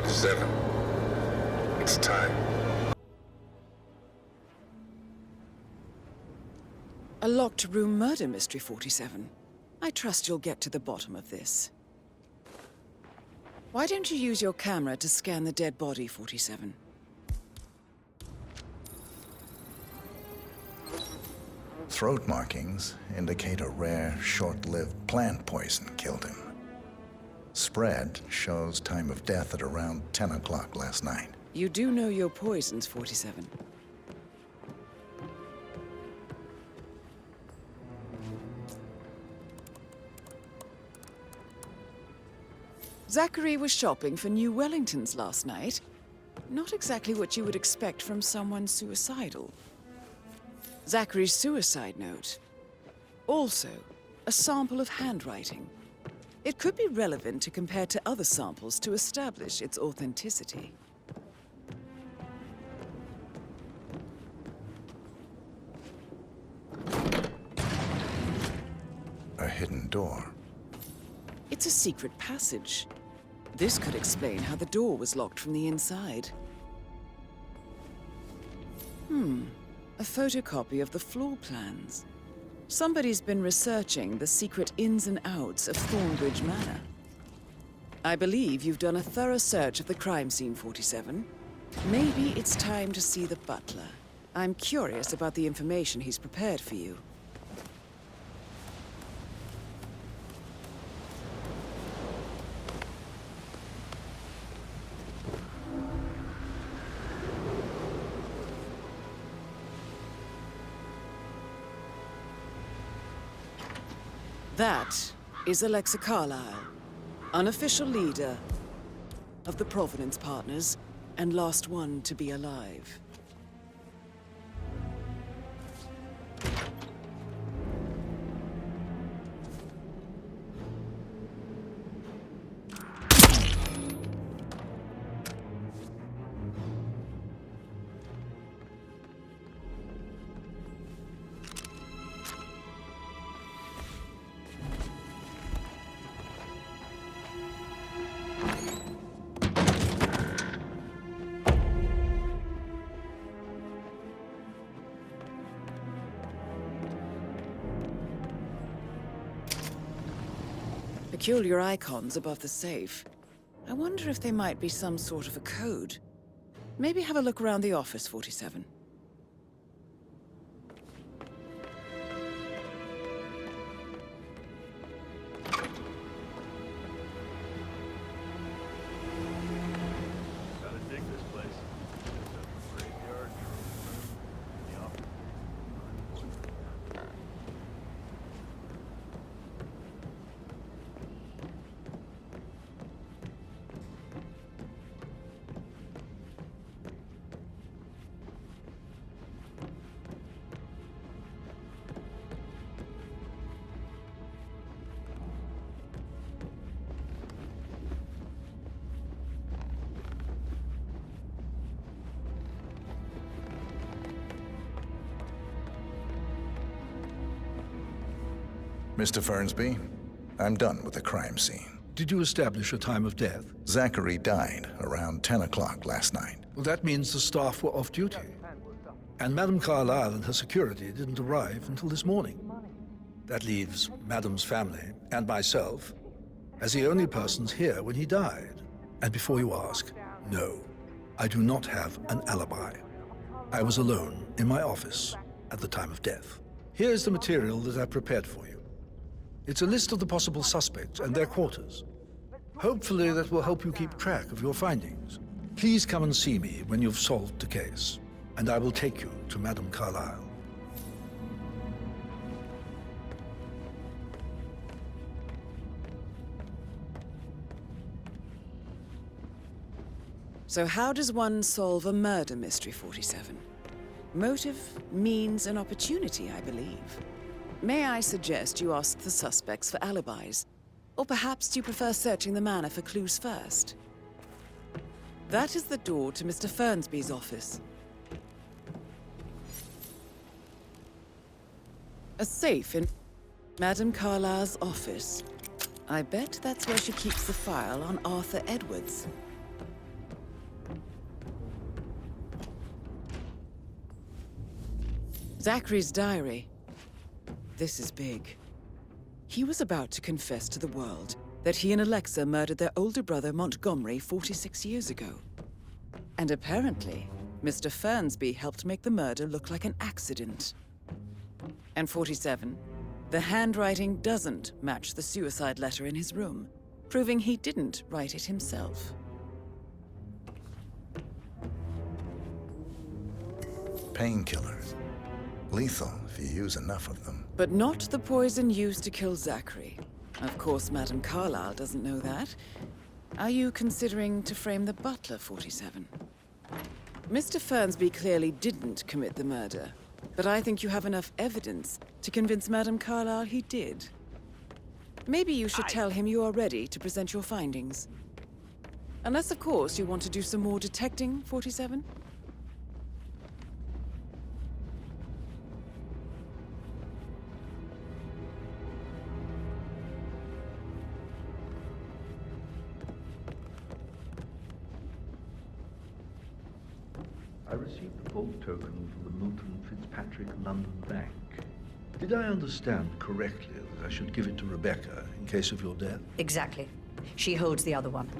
47. It's time. A locked room murder mystery, 47. I trust you'll get to the bottom of this. Why don't you use your camera to scan the dead body, 47? Throat markings indicate a rare, short-lived plant poison killed him. Spread shows time of death at around 10 o'clock last night. You do know your poisons, 47. Zachary was shopping for new Wellingtons last night. Not exactly what you would expect from someone suicidal. Zachary's suicide note. Also, a sample of handwriting. It could be relevant to compare to other samples to establish its authenticity. A hidden door. It's a secret passage. This could explain how the door was locked from the inside. A photocopy of the floor plans. Somebody's been researching the secret ins and outs of Thornbridge Manor. I believe you've done a thorough search of the crime scene, 47. Maybe it's time to see the butler. I'm curious about the information he's prepared for you. That is Alexa Carlisle, unofficial leader of the Providence Partners and last one to be alive. Peculiar icons above the safe. I wonder if they might be some sort of a code. Maybe have a look around the office, 47. Gotta dig this place. It's a graveyard. The office. Mr. Fernsby, I'm done with the crime scene. Did you establish a time of death? Zachary died around 10 o'clock last night. Well, that means the staff were off duty. And Madam Carlisle and her security didn't arrive until this morning. That leaves Madam's family and myself as the only persons here when he died. And before you ask, no, I do not have an alibi. I was alone in my office at the time of death. Here's the material that I prepared for you. It's a list of the possible suspects and their quarters. Hopefully that will help you keep track of your findings. Please come and see me when you've solved the case, and I will take you to Madame Carlisle. So how does one solve a murder mystery, 47? Motive, means, and opportunity, I believe. May I suggest you ask the suspects for alibis? Or perhaps you prefer searching the manor for clues first? That is the door to Mr. Fernsby's office. A safe in Madame Carlisle's office. I bet that's where she keeps the file on Arthur Edwards. Zachary's diary. This is big. He was about to confess to the world that he and Alexa murdered their older brother Montgomery 46 years ago. And apparently, Mr. Fernsby helped make the murder look like an accident. And 47, the handwriting doesn't match the suicide letter in his room, proving he didn't write it himself. Painkillers. Lethal if you use enough of them. But not the poison used to kill Zachary. Of course, Madame Carlisle doesn't know that. Are you considering to frame the butler, 47? Mr. Fernsby clearly didn't commit the murder, but I think you have enough evidence to convince Madame Carlisle he did. Maybe you should tell him you are ready to present your findings. Unless, of course, you want to do some more detecting, 47? I received the vault token from the Milton Fitzpatrick London Bank. Did I understand correctly that I should give it to Rebecca in case of your death? Exactly. She holds the other one.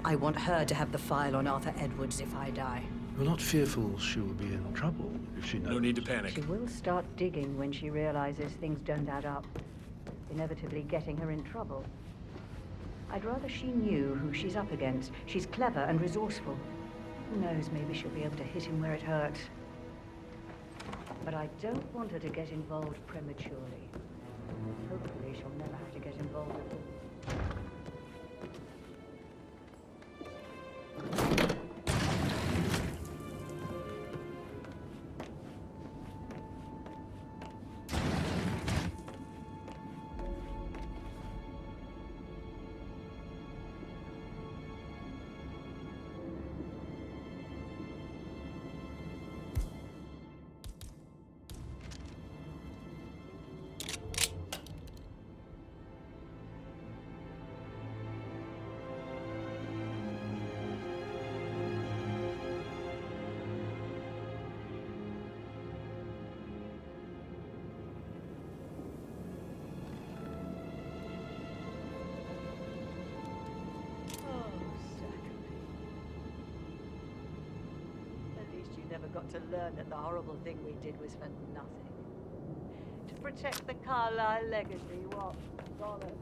I want her to have the file on Arthur Edwards if I die. You're not fearful she will be in trouble if she knows? No need to panic. She will start digging when she realizes things don't add up, inevitably getting her in trouble. I'd rather she knew who she's up against. She's clever and resourceful. Who knows, maybe she'll be able to hit him where it hurts. But I don't want her to get involved prematurely. Hopefully she'll never have to get involved at all. Never got to learn that the horrible thing we did was for nothing. To protect the Carlisle legacy, what? Bollocks.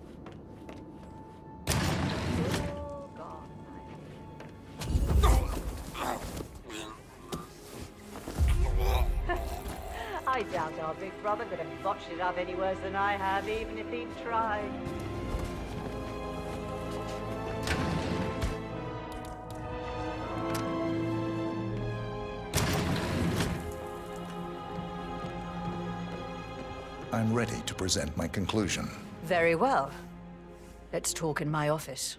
Oh, God. I doubt our big brother could have botched it up any worse than I have, even if he'd tried. I'm ready to present my conclusion. Very well. Let's talk in my office.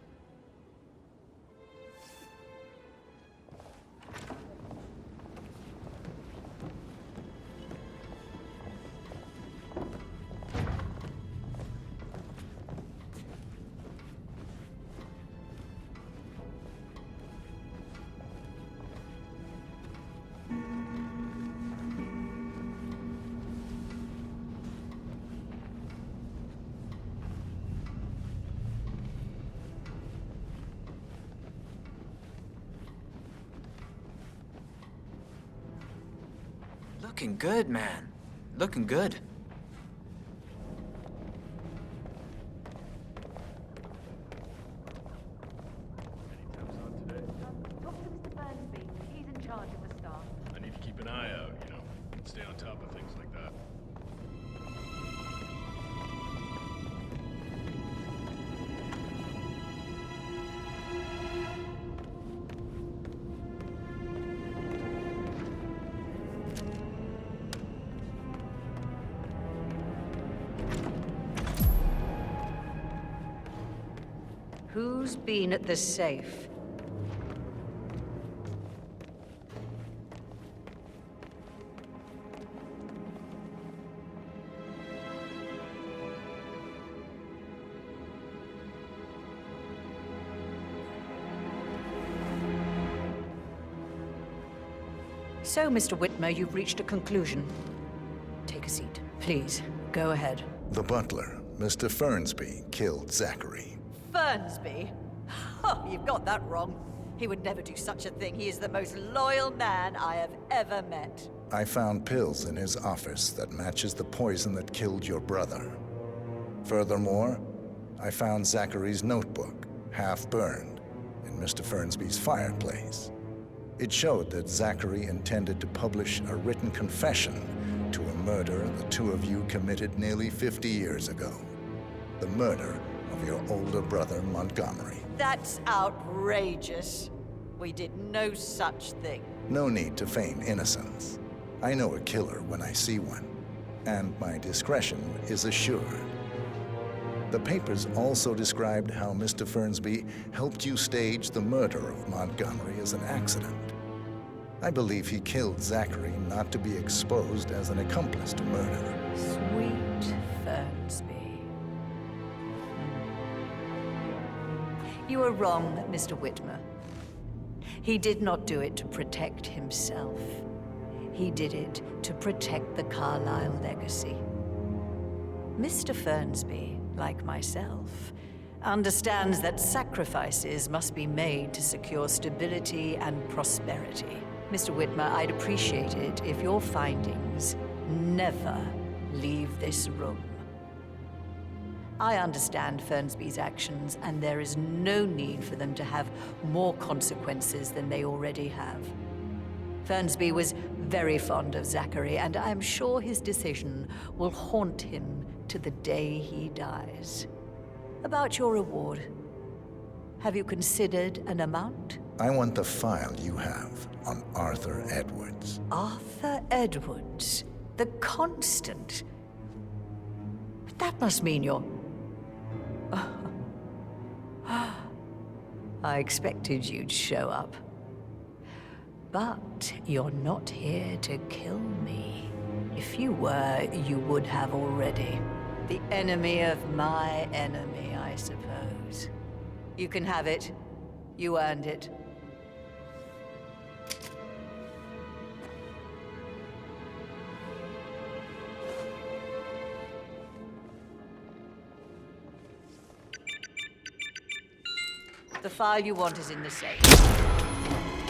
Looking good, man. Looking good. Any temps on today? Talk to Mr. Fernsby. He's in charge of the staff. I need to keep an eye out, you know, stay on top of things like that. Who's been at the safe? So, Mr. Whitmer, you've reached a conclusion. Please, go ahead. The butler, Mr. Fernsby, killed Zachary. Fernsby? Oh, you've got that wrong. He would never do such a thing. He is the most loyal man I have ever met. I found pills in his office that matches the poison that killed your brother. Furthermore, I found Zachary's notebook, half burned, in Mr. Fernsby's fireplace. It showed that Zachary intended to publish a written confession to a murder the two of you committed nearly 50 years ago. The murder of your older brother, Montgomery. That's outrageous. We did no such thing. No need to feign innocence. I know a killer when I see one, and my discretion is assured. The papers also described how Mr. Fernsby helped you stage the murder of Montgomery as an accident. I believe he killed Zachary not to be exposed as an accomplice to murder. Sweet Fernsby. You are wrong, Mr. Whitmer. He did not do it to protect himself. He did it to protect the Carlisle legacy. Mr. Fernsby, like myself, understands that sacrifices must be made to secure stability and prosperity. Mr. Whitmer, I'd appreciate it if your findings never leave this room. I understand Fernsby's actions, and there is no need for them to have more consequences than they already have. Fernsby was very fond of Zachary, and I'm sure his decision will haunt him to the day he dies. About your reward, have you considered an amount? I want the file you have on Arthur Edwards. Arthur Edwards, the Constant. That must mean you're... I expected you'd show up. But you're not here to kill me. If you were, you would have already. The enemy of my enemy, I suppose. You can have it. You earned it. The file you want is in the safe.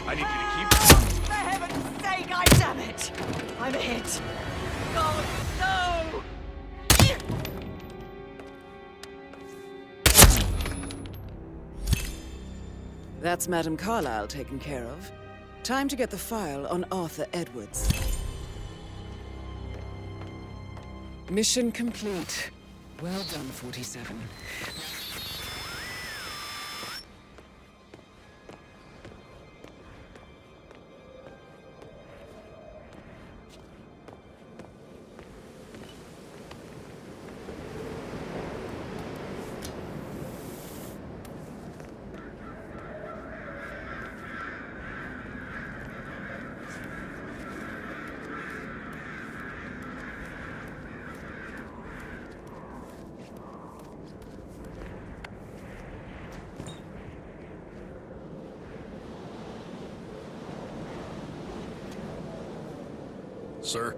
I need you to keep... For heaven's sake, damn it! I'm hit. God, no! That's Madame Carlisle taken care of. Time to get the file on Arthur Edwards. Mission complete. Well done, 47. Sir?